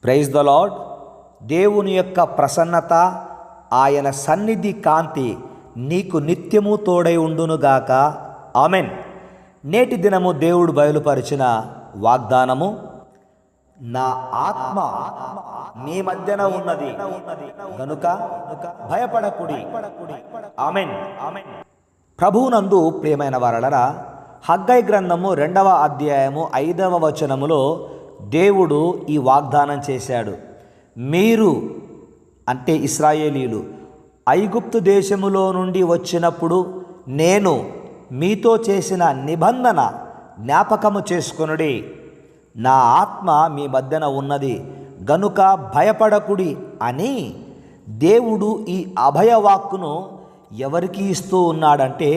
Praise the lord. దేవుని యొక్క ప్రసన్నత, ఆయన సన్నిధి కాంతి నీకు నిత్యము తోడై ఉండునుగాక. ఆమెన్. నేటి దినము దేవుడు బయలుపరిచిన వాగ్దానము, నా ఆత్మ మీ మధ్యన ఉన్నది గనుక భయపడకుడి. ఆమెన్. ప్రభువునందు ప్రియమైన వారలారా, హగ్గై గ్రంథము 2వ అధ్యాయము 5వ వచనములో దేవుడు ఈ వాగ్దానం చేశాడు. మీరు అంటే ఇశ్రాయేలీయులు ఐగుప్తు దేశములో నుండి వచ్చినప్పుడు నేను మీతో చేసిన నిబంధన జ్ఞాపకము చేసుకొనుడి. నా ఆత్మ మీ మధ్యన ఉన్నది గనుక భయపడకుడి అని దేవుడు ఈ అభయవాక్కును ఎవరికి ఇస్తూ ఉన్నాడంటే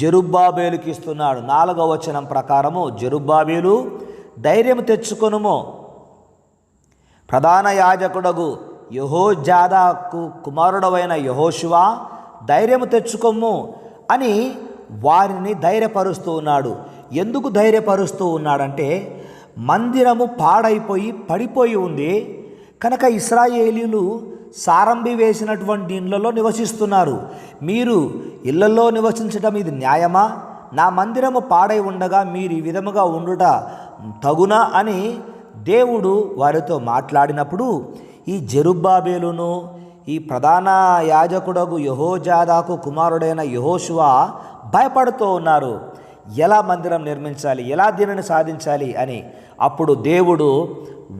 జెరుబ్బాబేలుకి ఇస్తున్నాడు. 4వ వచనం ప్రకారము, జెరుబ్బాబేలు ధైర్యం తెచ్చుకొనుము, ప్రధాన యాజకుడగు యెహోజాదాకు కుమారుడవైన యెహోషువ ధైర్యం తెచ్చుకొమ్ము అని వారిని ధైర్యపరుస్తూ ఉన్నాడు. ఎందుకు ధైర్యపరుస్తూ ఉన్నాడంటే, మందిరము పాడైపోయి పడిపోయి ఉంది కనుక ఇశ్రాయేలీయులు సారంభి వేసినటువంటి ఇళ్లలో నివసిస్తున్నారు. మీరు ఇళ్లలో నివసించడం ఇది న్యాయమా? నా మందిరము పాడై ఉండగా మీరు ఈ విధముగా ఉండుట తగునా అని దేవుడు వారితో మాట్లాడినప్పుడు, ఈ జెరుబ్బాబేలును ఈ ప్రధాన యాజకుడగు యెహోజాదాకు కుమారుడైన యెహోషువ భయపడుతూ ఉన్నారు. ఎలా మందిరం నిర్మించాలి, ఎలా దీనిని సాధించాలి అని. అప్పుడు దేవుడు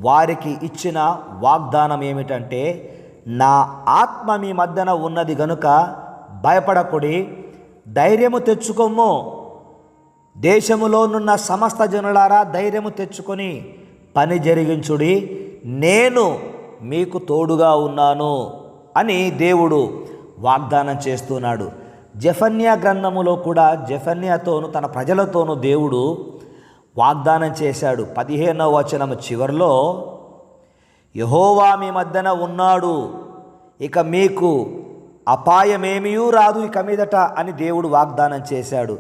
వారికి ఇచ్చిన వాగ్దానం ఏమిటంటే, నా ఆత్మ మీ మధ్యన ఉన్నది గనుక భయపడకుడి, ధైర్యము తెచ్చుకోము. దేశములోనున్న సమస్త జనులారా ధైర్యము తెచ్చుకొని పని జరిగించుడి, నేను మీకు తోడుగా ఉన్నాను అని దేవుడు వాగ్దానం చేస్తున్నాడు. జెఫన్యా గ్రంథములో కూడా జెఫన్యాతోను తన ప్రజలతోనూ దేవుడు వాగ్దానం చేశాడు. 15వ వచనము చివరిలో, యెహోవా మీ మధ్యన ఉన్నాడు, ఇక మీకు అపాయమేమీ రాదు ఇక మీదట అని దేవుడు వాగ్దానం చేశాడు.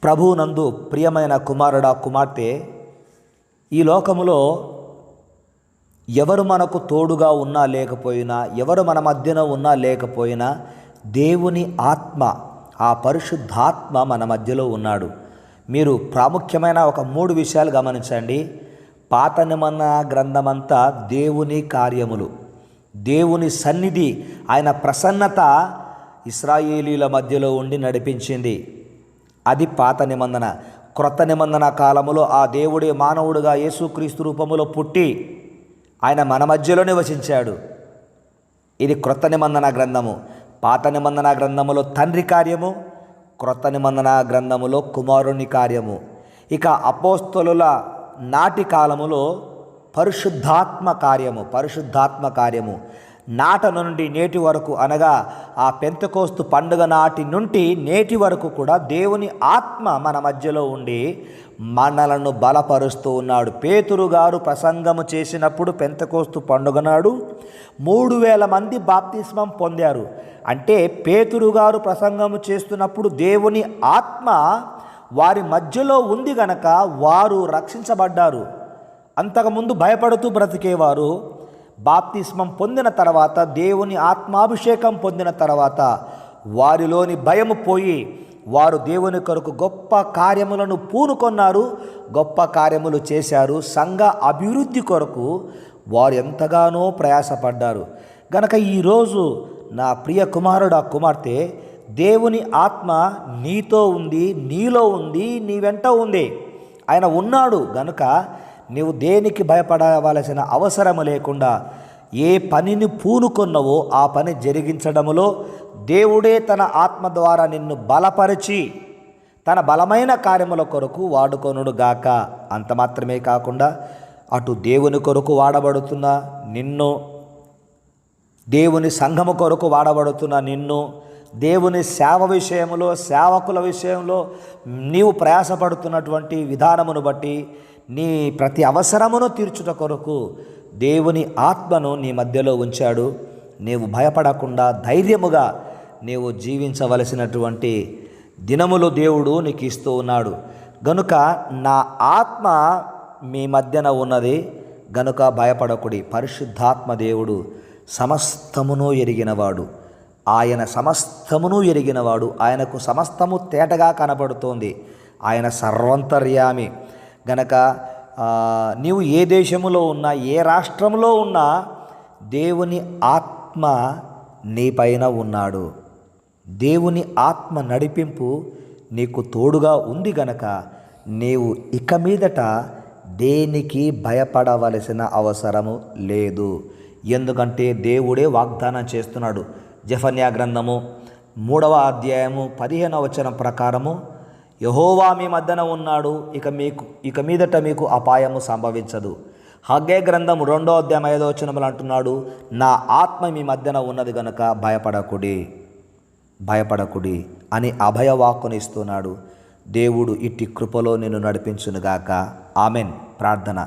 ప్రభువునందు ప్రియమైన కుమారుడా, కుమార్తె, ఈ లోకములో ఎవరు మనకు తోడుగా ఉన్నా లేకపోయినా, ఎవరు మన మధ్యన ఉన్నా లేకపోయినా, దేవుని ఆత్మ, ఆ పరిశుద్ధాత్మ మన మధ్యలో ఉన్నాడు. మీరు ప్రాముఖ్యమైన ఒక 3 విషయాలు గమనించండి. పాత నిబంధన గ్రంథమంతా దేవుని కార్యములు, దేవుని సన్నిధి, ఆయన ప్రసన్నత ఇశ్రాయేలీల మధ్యలో ఉండి నడిపించింది. అది పాత నిబంధన. క్రొత్త నిబంధన కాలములో ఆ దేవుడే మానవుడుగా యేసుక్రీస్తు రూపములో పుట్టి ఆయన మన మధ్యలో నివసించాడు. ఇది క్రొత్త నిబంధన గ్రంథము. పాత నిబంధన గ్రంథములో తండ్రి కార్యము, క్రొత్త నిబంధన గ్రంథములో కుమారుని కార్యము. ఇక అపోస్తలుల నాటి కాలములో పరిశుద్ధాత్మ కార్యము నాట నుండి నేటి వరకు, అనగా ఆ పెంతెకోస్తు పండుగ నాటి నుండి నేటి వరకు కూడా దేవుని ఆత్మ మన మధ్యలో ఉండి మనలను బలపరుస్తూ ఉన్నాడు. పేతురు గారు ప్రసంగము చేసినప్పుడు పెంతెకోస్తు పండుగ నాడు 3000 మంది బాప్తిస్మం పొందారు. అంటే పేతురు గారు ప్రసంగము చేస్తున్నప్పుడు దేవుని ఆత్మ వారి మధ్యలో ఉంది గనక వారు రక్షించబడ్డారు. అంతకుముందు భయపడుతూ బ్రతికేవారు బాప్తిస్మం పొందిన తర్వాత, దేవుని ఆత్మాభిషేకం పొందిన తర్వాత వారిలోని భయము పోయి వారు దేవుని కొరకు గొప్ప కార్యములను పూనుకొన్నారు, గొప్ప కార్యములు చేశారు. సంఘ అభివృద్ధి కొరకు వారు ఎంతగానో ప్రయాసపడ్డారు. గనక ఈరోజు నా ప్రియ కుమారుడా, కుమార్తె, దేవుని ఆత్మ నీతో ఉంది, నీలో ఉంది, నీ వెంట ఉంది. ఆయన ఉన్నాడు గనుక నీవు దేనికి భయపడవలసిన అవసరము లేకుండా ఏ పనిని పూనుకొన్నవో ఆ పని జరిగించడములో దేవుడే తన ఆత్మ ద్వారా నిన్ను బలపరిచి తన బలమైన కార్యముల కొరకు వాడుకొనుడు గాక. అంత మాత్రమే కాకుండా అటు దేవుని కొరకు వాడబడుతున్న నిన్ను, దేవుని సంఘము కొరకు వాడబడుతున్న నిన్ను, దేవుని సేవ విషయంలో, సేవకుల విషయంలో నీవు ప్రయాసపడుతున్నటువంటి విధానమును బట్టి నీ ప్రతి అవసరమును తీర్చుట కొరకు దేవుని ఆత్మను నీ మధ్యలో ఉంచాడు. నీవు భయపడకుండా ధైర్యముగా నీవు జీవించవలసినటువంటి దినములు దేవుడు నీకు ఇస్తూ ఉన్నాడు. గనుక నా ఆత్మ మీ మధ్యన ఉన్నది గనుక భయపడకుడి. పరిశుద్ధాత్మ దేవుడు సమస్తమును ఎరిగినవాడు. ఆయన సమస్తమును ఎరిగినవాడు. ఆయనకు సమస్తము తేటగా కనబడుతోంది. ఆయన సర్వంతర్యామి. గనక నీవు ఏ దేశములో ఉన్నా, ఏ రాష్ట్రంలో ఉన్నా, దేవుని ఆత్మ నీపైన ఉన్నాడు. దేవుని ఆత్మ నడిపింపు నీకు తోడుగా ఉంది గనక నీవు ఇక మీదట దేనికి భయపడవలసిన అవసరము లేదు. ఎందుకంటే దేవుడే వాగ్దానం చేస్తున్నాడు. జెఫన్యా గ్రంథము 3వ అధ్యాయము 15వ వచనం ప్రకారము, యెహోవా మీ మధ్యన ఉన్నాడు, ఇక మీదట మీకు అపాయము సంభవించదు. హగ్గై గ్రంథం 2వ అధ్యాయం 5వ వచనములు అంటున్నాడు, నా ఆత్మ మీ మధ్యన ఉన్నది గనుక భయపడకుడి అని అభయవాక్కునిస్తున్నాడు. దేవుడు ఇట్టి కృపలో నిన్ను నడిపించునుగాక. ఆమెన్. ప్రార్థన.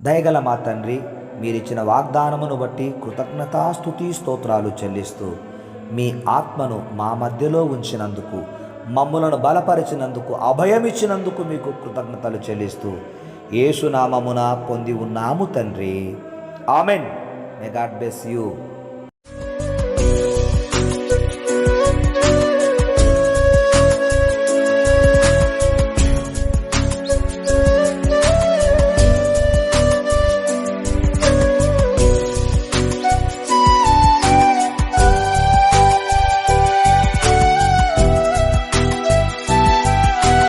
దయగల మా తండ్రి, మీరిచ్చిన వాగ్దానమును బట్టి కృతజ్ఞతాస్తుతి స్తోత్రాలు చెల్లిస్తూ, మీ ఆత్మను మా మధ్యలో ఉంచినందుకు, మమ్ములను బలపరిచినందుకు, అభయమిచ్చినందుకు మీకు కృతజ్ఞతలు చెల్లిస్తూ యేసు నామమున పొంది ఉన్నాము తండ్రి. Amen. May God bless you.